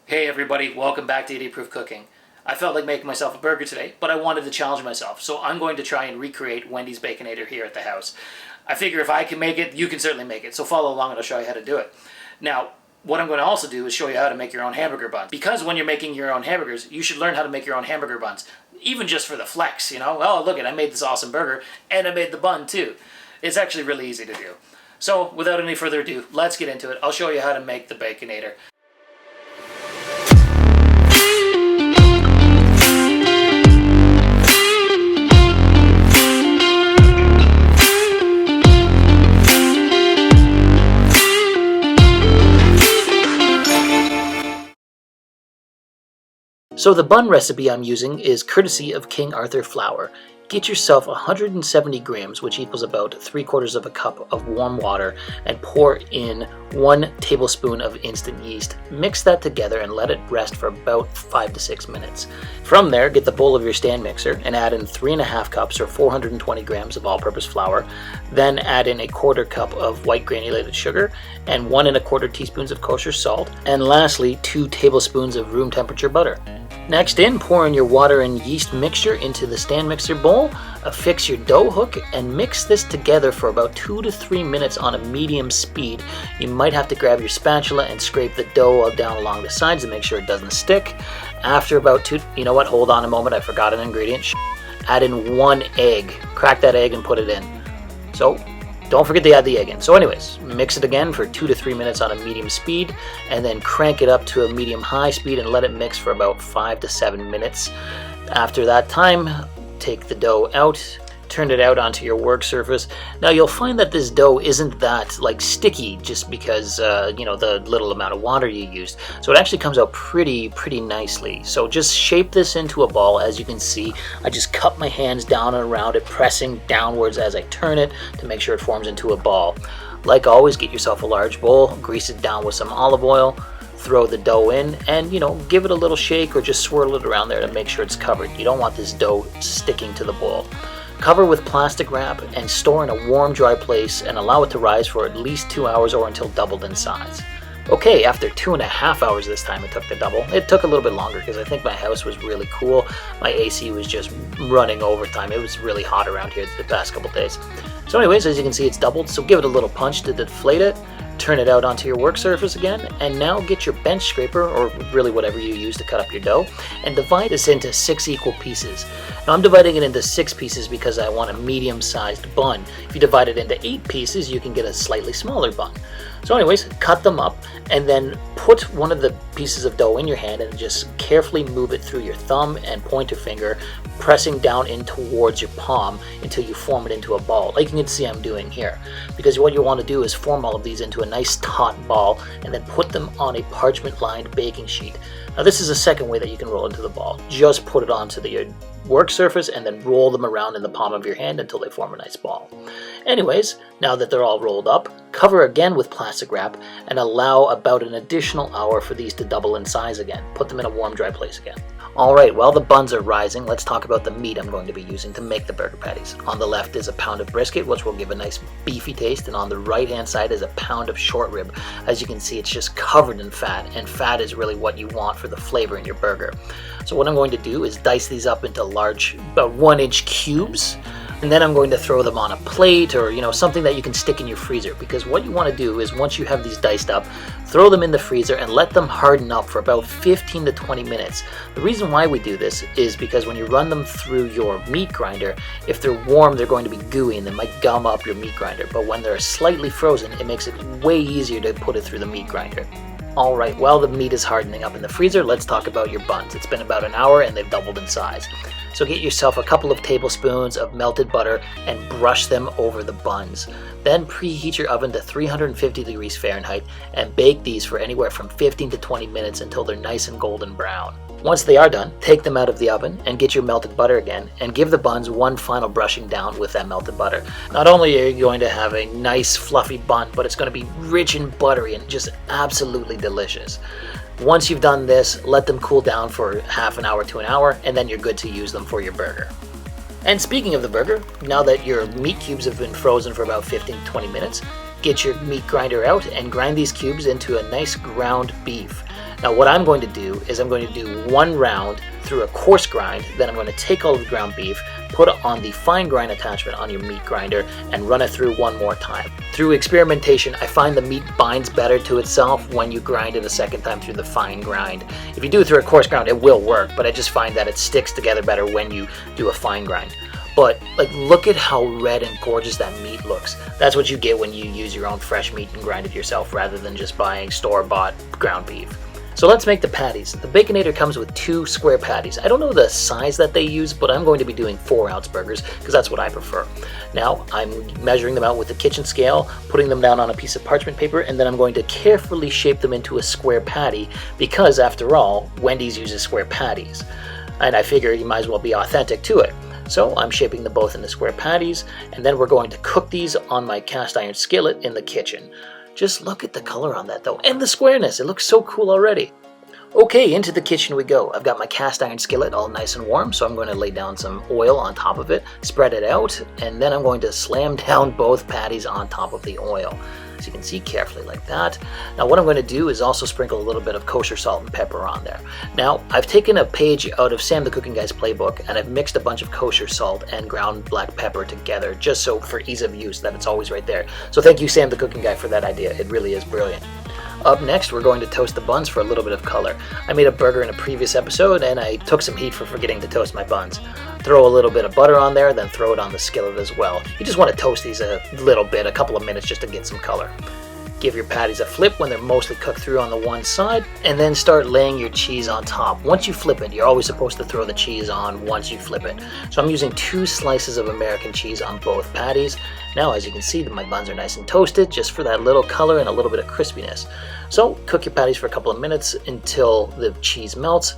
Hey everybody, welcome back to Idiot Proof Cooking. I felt like making myself a burger today, but I wanted to challenge myself, so I'm going to try and recreate Wendy's Baconator here at the house. I figure if I can make it, you can certainly make it, so follow along and I'll show you how to do it. Now, what I'm going to also do is show you how to make your own hamburger buns. Because when you're making your own hamburgers, you should learn how to make your own hamburger buns. Even just for the flex, you know? Oh, look it, I made this awesome burger, and I made the bun too. It's actually really easy to do. So, without any further ado, let's get into it. I'll show you how to make the Baconator. So the bun recipe I'm using is courtesy of King Arthur flour. Get yourself 170 grams, which equals about 3/4 of a cup of warm water, and pour in 1 tablespoon of instant yeast. Mix that together and let it rest for about 5 to 6 minutes. From there, get the bowl of your stand mixer and add in 3½ cups or 420 grams of all-purpose flour. Then add in 1/4 cup of white granulated sugar and 1¼ teaspoons of kosher salt. And lastly, 2 tablespoons of room temperature butter. Next pour in your water and yeast mixture into the stand mixer bowl, affix your dough hook, and mix this together for about 2 to 3 minutes on a medium speed. You might have to grab your spatula and scrape the dough down along the sides to make sure it doesn't stick. After about 2, you know what, hold on a moment, I forgot an ingredient. Add in 1 egg. Crack that egg and put it in. So, don't forget to add the egg in. So anyways, mix it again for 2 to 3 minutes on a medium speed, and then crank it up to a medium-high speed and let it mix for about 5 to 7 minutes. After that time, take the dough out, turn it out onto your work surface. Now you'll find that this dough isn't that sticky just because the little amount of water you used. So it actually comes out pretty nicely. So just shape this into a ball. As you can see, I just cup my hands down and around it, pressing downwards as I turn it to make sure it forms into a ball. Like always, get yourself a large bowl, grease it down with some olive oil, throw the dough in, and give it a little shake or just swirl it around there to make sure it's covered. You don't want this dough sticking to the bowl. Cover with plastic wrap and store in a warm, dry place and allow it to rise for at least 2 hours or until doubled in size. Okay, after 2½ hours this time it took the double. It took a little bit longer because I think my house was really cool. My AC was just running overtime. It was really hot around here the past couple days. So anyways, as you can see, it's doubled, so give it a little punch to deflate it. Turn it out onto your work surface again, and now get your bench scraper, or really whatever you use to cut up your dough, and divide this into 6 equal pieces. Now I'm dividing it into 6 pieces because I want a medium-sized bun. If you divide it into 8 pieces, you can get a slightly smaller bun. So anyways, cut them up, and then put one of the pieces of dough in your hand and just carefully move it through your thumb and pointer finger, pressing down in towards your palm until you form it into a ball, like you can see I'm doing here. Because what you want to do is form all of these into a nice taut ball and then put them on a parchment-lined baking sheet. Now this is a second way that you can roll into the ball. Just put it onto your work surface and then roll them around in the palm of your hand until they form a nice ball. Anyways, now that they're all rolled up, cover again with plastic wrap and allow about an additional hour for these to double in size again. Put them in a warm, dry place again. Alright, while the buns are rising, let's talk about the meat I'm going to be using to make the burger patties. On the left is a pound of brisket, which will give a nice beefy taste, and on the right hand side is a pound of short rib. As you can see, it's just covered in fat, and fat is really what you want for the flavor in your burger. So what I'm going to do is dice these up into large, about 1-inch cubes, and then I'm going to throw them on a plate or something that you can stick in your freezer, because what you want to do is once you have these diced up, throw them in the freezer and let them harden up for about 15 to 20 minutes. The reason why we do this is because when you run them through your meat grinder, if they're warm they're going to be gooey and they might gum up your meat grinder, but when they're slightly frozen it makes it way easier to put it through the meat grinder. Alright, while the meat is hardening up in the freezer, let's talk about your buns. It's been about an hour and they've doubled in size. So get yourself a couple of tablespoons of melted butter and brush them over the buns. Then preheat your oven to 350 degrees Fahrenheit and bake these for anywhere from 15 to 20 minutes until they're nice and golden brown. Once they are done, take them out of the oven and get your melted butter again and give the buns one final brushing down with that melted butter. Not only are you going to have a nice fluffy bun, but it's going to be rich and buttery and just absolutely delicious. Once you've done this, let them cool down for half an hour to an hour, and then you're good to use them for your burger. And speaking of the burger, now that your meat cubes have been frozen for about 15 to 20 minutes, get your meat grinder out and grind these cubes into a nice ground beef. Now what I'm going to do is I'm going to do one round through a coarse grind, then I'm going to take all of the ground beef, put it on the fine grind attachment on your meat grinder, and run it through one more time. Through experimentation, I find the meat binds better to itself when you grind it a second time through the fine grind. If you do it through a coarse grind, it will work, but I just find that it sticks together better when you do a fine grind. But like, look at how red and gorgeous that meat looks. That's what you get when you use your own fresh meat and grind it yourself rather than just buying store-bought ground beef. So let's make the patties. The Baconator comes with 2 square patties. I don't know the size that they use, but I'm going to be doing 4-ounce burgers because that's what I prefer. Now I'm measuring them out with the kitchen scale, putting them down on a piece of parchment paper, and then I'm going to carefully shape them into a square patty because, after all, Wendy's uses square patties. And I figure you might as well be authentic to it. So I'm shaping them both into square patties, and then we're going to cook these on my cast iron skillet in the kitchen. Just look at the color on that though, and the squareness. It looks so cool already. Okay, into the kitchen we go. I've got my cast iron skillet all nice and warm, so I'm going to lay down some oil on top of it, spread it out, and then I'm going to slam down both patties on top of the oil. So you can see carefully like that. Now what I'm going to do is also sprinkle a little bit of kosher salt and pepper on there. Now I've taken a page out of Sam the Cooking Guy's playbook and I've mixed a bunch of kosher salt and ground black pepper together just so for ease of use that it's always right there. So thank you, Sam the Cooking Guy, for that idea. It really is brilliant. Up next, we're going to toast the buns for a little bit of color. I made a burger in a previous episode and I took some heat for forgetting to toast my buns. Throw a little bit of butter on there, then throw it on the skillet as well. You just want to toast these a little bit, a couple of minutes just to get some color. Give your patties a flip when they're mostly cooked through on the one side, and then start laying your cheese on top. Once you flip it, you're always supposed to throw the cheese on once you flip it. So I'm using 2 slices of American cheese on both patties. Now, as you can see, my buns are nice and toasted, just for that little color and a little bit of crispiness. So cook your patties for a couple of minutes until the cheese melts.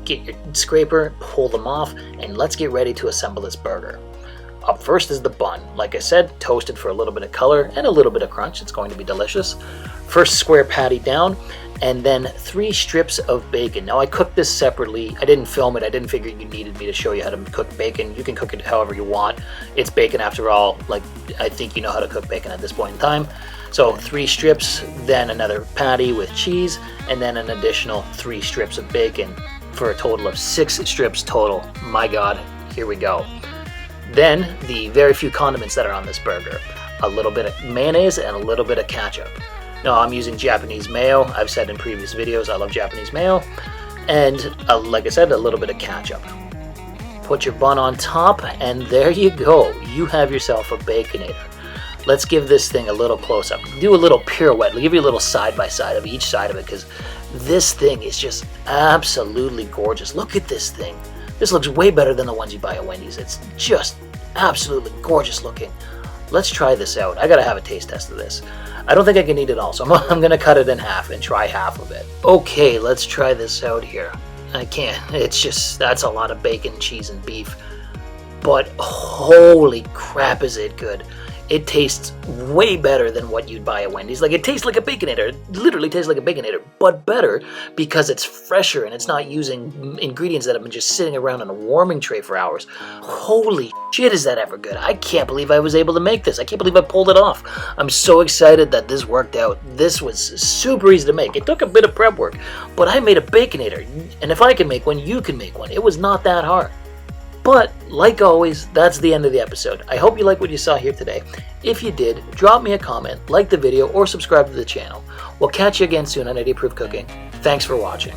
Get your scraper, pull them off, and let's get ready to assemble this burger. Up first is the bun. Like I said, toasted for a little bit of color and a little bit of crunch. It's going to be delicious. First square patty down, and then 3 strips of bacon. Now I cooked this separately. I didn't film it. I didn't figure you needed me to show you how to cook bacon. You can cook it however you want. It's bacon after all. Like, I think you know how to cook bacon at this point in time. So 3 strips, then another patty with cheese, and then an additional 3 strips of bacon for a total of 6 strips total. My God, here we go. Then the very few condiments that are on this burger. A little bit of mayonnaise and a little bit of ketchup. Now I'm using Japanese mayo. I've said in previous videos I love Japanese mayo. And like I said, a little bit of ketchup. Put your bun on top and there you go. You have yourself a Baconator. Let's give this thing a little close-up. Do a little pirouette. I'll give you a little side-by-side of each side of it because this thing is just absolutely gorgeous. Look at this thing. This looks way better than the ones you buy at Wendy's. It's just absolutely gorgeous looking. Let's try this out. I gotta have a taste test of this. I don't think I can eat it all, so I'm gonna cut it in half and try half of it. Okay, let's try this out here. I can't. It's just, that's a lot of bacon, cheese, and beef. But holy crap, is it good. It tastes way better than what you'd buy at Wendy's. Like, it tastes like a Baconator. It literally tastes like a Baconator, but better because it's fresher and it's not using ingredients that have been just sitting around in a warming tray for hours. Holy shit, is that ever good. I can't believe I was able to make this. I can't believe I pulled it off. I'm so excited that this worked out. This was super easy to make. It took a bit of prep work, but I made a Baconator. And if I can make one, you can make one. It was not that hard. But, like always, that's the end of the episode. I hope you like what you saw here today. If you did, drop me a comment, like the video, or subscribe to the channel. We'll catch you again soon on 80 Proof Cooking. Thanks for watching.